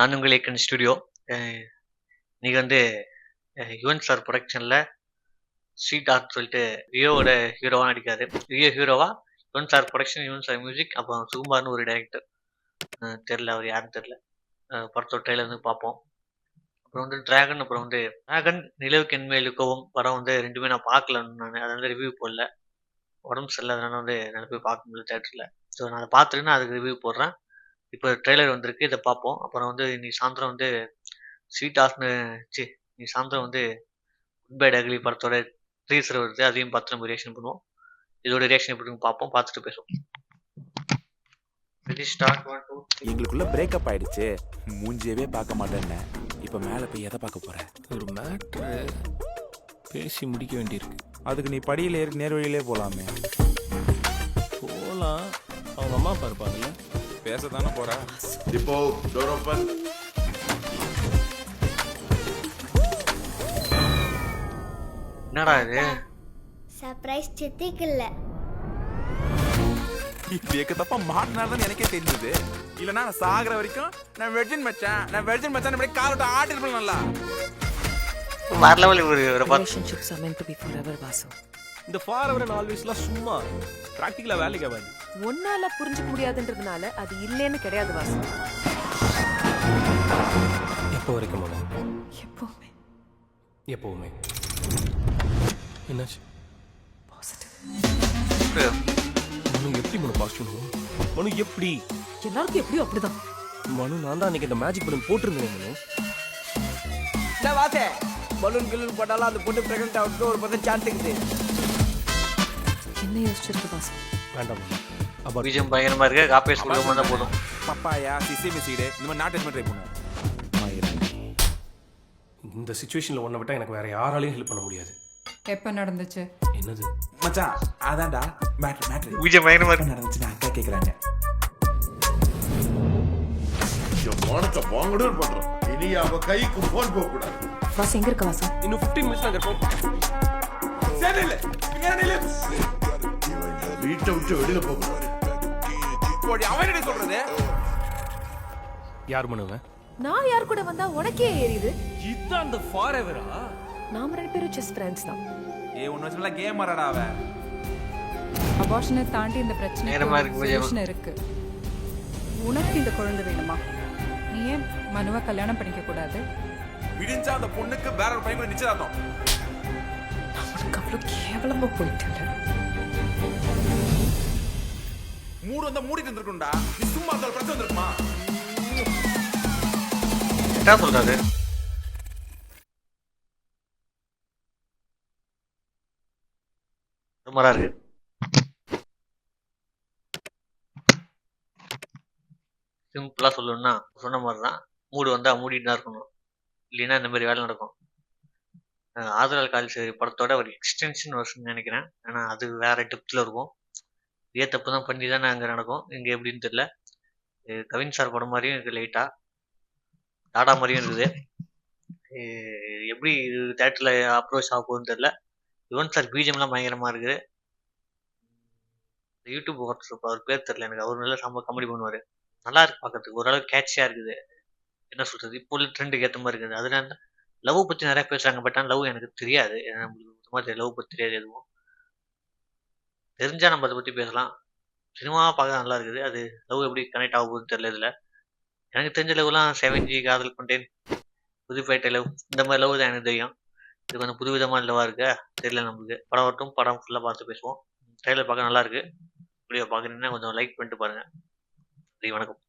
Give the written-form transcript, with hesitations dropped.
நான் உங்கள் ஏக்கன் ஸ்டுடியோ. இன்னைக்கு வந்து யுவன் சார் ப்ரொடக்ஷனில் ஸ்ட்ரீட் ஆர்ட் சொல்லிட்டு ரியோவோட ஹீரோவாக நடிக்காரு. ரியோ ஹீரோவா Yuvan sir production, Yuvan sir music, அப்புறம் சுகுமார்னு ஒரு டைரக்டர். தெரில அவர் யாருன்னு தெரில. படத்தோட ட்ரெயிலர் வந்து பார்ப்போம். அப்புறம் வந்து டிராகன், அப்புறம் வந்து டிராகன் நிலவுக்கு என்மேல் இழுக்கவும் படம் வந்து ரெண்டுமே நான் பார்க்கல. நான் அதை வந்து ரிவ்யூ போடல, உடம்பு சரியில்லாதனால வந்து என்னால் போய் பார்க்க முடியல தேட்டரில். ஸோ நான் அதை பார்த்துட்டு நான் அதுக்கு ரிவ்யூ போடுறேன். இப்போ ட்ரெய்லர் வந்திருக்கு, இதை பார்ப்போம். அப்புறம் வந்து இன்னைக்கு சாயந்தரம் வந்து ஸ்வீட் ஆஃப்னு இன்னைக்கு சாயந்தரம் வந்து குட் பை டக்லி படத்தோட ட்ரீசர் வருது, அதையும் பார்த்து நம்ம ரியாக்ஷன் பண்ணுவோம். இதோட ரியாக்ஷன் எப்படின்னு பார்ப்போம், பார்த்துட்டு பேசுவோம். எங்களுக்குள்ள பிரேக்கப் ஆயிடுச்சு, மூஞ்சியவே பார்க்க மாட்டேன்னு. இப்ப மேல போய் எதை பார்க்க போற? ஒரு மேட்ரு பேசி முடிக்க வேண்டியிருக்கு. அதுக்கு நீ படியில ஏறி நேர் வழியிலே போலாமே. போலாம், அவங்க அம்மா அப்பா இருப்பாங்கல்ல. பேசத்தானே போற. இப்போ டோர் ஓபன். என்னடா இது? சர்ப்ரைஸ் சித்திக்கு இல்ல. இது எக்க தப்பா மாட்டினாதான் எனக்கே தெரிஞ்சது. இல்லனா நான் சாகுற வரைக்கும் நான் வெர்ஜின் மச்சான் இப்படி காலோட ஆட்டி இருப்பேன். நல்லா வரலவல ஒரு relationships are meant to be forever, Vasu. இந்த ஃபார் அண்ட் ஆல்வேஸ்லாம் சும்மா பிராக்டிகலா வேலைக்கு ஆகாது. ஒன்னால புரிஞ்சுக்க முடியாதுன்றதுனால அது இல்லைன்னு கிடையாது வாசு. எப்போ வரைக்கும் மாமா? எப்பவுமே. எப்பவுமே. என்னாச்சு? பாசிட்டிவ். மனு எப்படி மனு பாசிட்டிவ்? மனு எப்படி? எல்லாருக்கும் எப்படியும் அப்படிதான். மனு நான் தான் அன்னைக்கு இந்த மேஜிக் பலூன் போட்டிருந்தேன். மனு என்ன வாசே, பலூன் கிலூன் போட்டாலும் அந்த பொண்ணு பிரெக்னென்ட் ஆகிறதுக்கு ஒரு பக்கம் சான்ஸ் இருக்குது. என்ன யோசிச்சிருக்கு வாசு? வேண்டாம் மனு. அப்பா பீஜம் பயங்கரமா இருக்கு, காப்பேஸ் கொடுக்க வந்தா போதும். பப்பாயா சிசிமி சீடு இந்த மாதிரி நாட்டு ட்ரை பண்ணுவோம். இந்த சிச்சுவேஷன்ல ஒன்றை விட்டா எனக்கு வேற யாராலையும் ஹெல்ப் பண்ண முடியாது. எப்ப நடந்துச்சு? என்னது மச்சான்? அதான்டா மேட்ரு. பீஜம் பயங்கரமா இருக்கு. நடந்துச்சுன்னா அக்கா கேக்குறாங்க. போனத்தை வாங்கணும் பண்றோம். இனி அவ கைக்கு போன் போக கூடாது. வாசு எங்க இருக்க வாசு? இன்னும் 15 மினிட்ஸ் அங்க இருப்போம். சரி இல்ல இங்க நில்லு. வீட்டை விட்டு வெளியில போக கூடாது. போடி அவன் என்ன சொல்றது? யார் மனுவ? நான் யார் கூட வந்தா உனக்கே ஏறிது? இதான் அந்த ஃபார் எவரா? நாம ரெண்டு பேரும் செஸ் ஃப்ரெண்ட்ஸ் தான். ஒன்னு வச்சுல கேம் ஆறாடா அவ. அபார்ஷனை தாண்டி இந்த நேரமா இருக்கு பூஜை. பிரச்சனை இருக்கு. உனக்கு இந்த குழந்தை வேணுமா? நீ ஏன் மனுவை கல்யாணம் பண்ணிக்க கூடாது? விடிஞ்சா அந்த பொண்ணுக்கு வேற ஒரு பையன் கூட நிச்சயதார்த்தம். அவனுக்கு அவ்வளவு கேவலமா போயிட்டு மூடு வந்தா மூடிட்டு இருந்திருக்கும்டா. நீ சும்மா இருந்தாலும் பிரச்சனை வந்திருக்குமா? என்ன சொல்றாரு? சுமாரா இருக்கு. சிம்பிளா சொல்லணும்னா சொன்ன மாதிரிதான், மூடு வந்தா மூடிட்டு தான் இருக்கணும், இல்லைன்னா இந்த மாதிரி வேலை நடக்கும். ஆதரல் கால்சேரி படத்தோட ஒரு எக்ஸ்டென்ஷன் வருஷன் நினைக்கிறேன். ஆனா அது வேற டெப்த்ல இருக்கும். இதே தப்பு தான் பண்ணி தானே அங்கே நடக்கும். இங்கே எப்படின்னு தெரியல. கவின் சார் படம் மாதிரியும் இருக்குது, லைட்டாக டாடா மாதிரியும் இருக்குது. எப்படி தேட்டரில் அப்ரோச் ஆக போகுதுன்னு தெரியல. யுவன் சார் பிஜிஎம்லாம் பயங்கரமாக இருக்குது. யூடியூப் ஒர்க் அவர் பேர் தெரியல எனக்கு. அவர் நல்லா செம்ம காமெடி பண்ணுவார். நல்லா இருக்கு பார்க்கறதுக்கு, ஓரளவுக்கு கேட்சியாக இருக்குது. என்ன சொல்கிறது, இப்போ உள்ள ட்ரெண்டுக்கு ஏற்ற மாதிரி இருக்குது. அதனால லவ் பற்றி நிறையா பேசுகிறாங்க. பட் ஆனால் லவ் எனக்கு தெரியாது. நம்மளுக்கு சுத்தமாக லவ் பற்றி தெரியாது எதுவும். தெரிஞ்சா நம்ம அதை பற்றி பேசலாம். சினிமா பார்க்க நல்லா இருக்குது. அது லவ் எப்படி கனெக்ட் ஆக போகுதுன்னு தெரியல. இதில் எனக்கு தெரிஞ்ச லவ்லாம் 7G, காதல் கொண்டேன், புதுப்பேட்டை லவ், இந்த மாதிரி லவ் தான் எனக்கு தெரியும். இது கொஞ்சம் புதுவிதமான லவ்வாக இருக்கா தெரியல நம்மளுக்கு. படம் வரட்டும், படம் ஃபுல்லாக பார்த்து பேசுவோம். ட்ரெயிலர் பார்க்க நல்லா இருக்கு. வீடியோ பார்க்குறீங்கன்னா கொஞ்சம் லைக் பண்ணிட்டு பாருங்கள். வணக்கம்.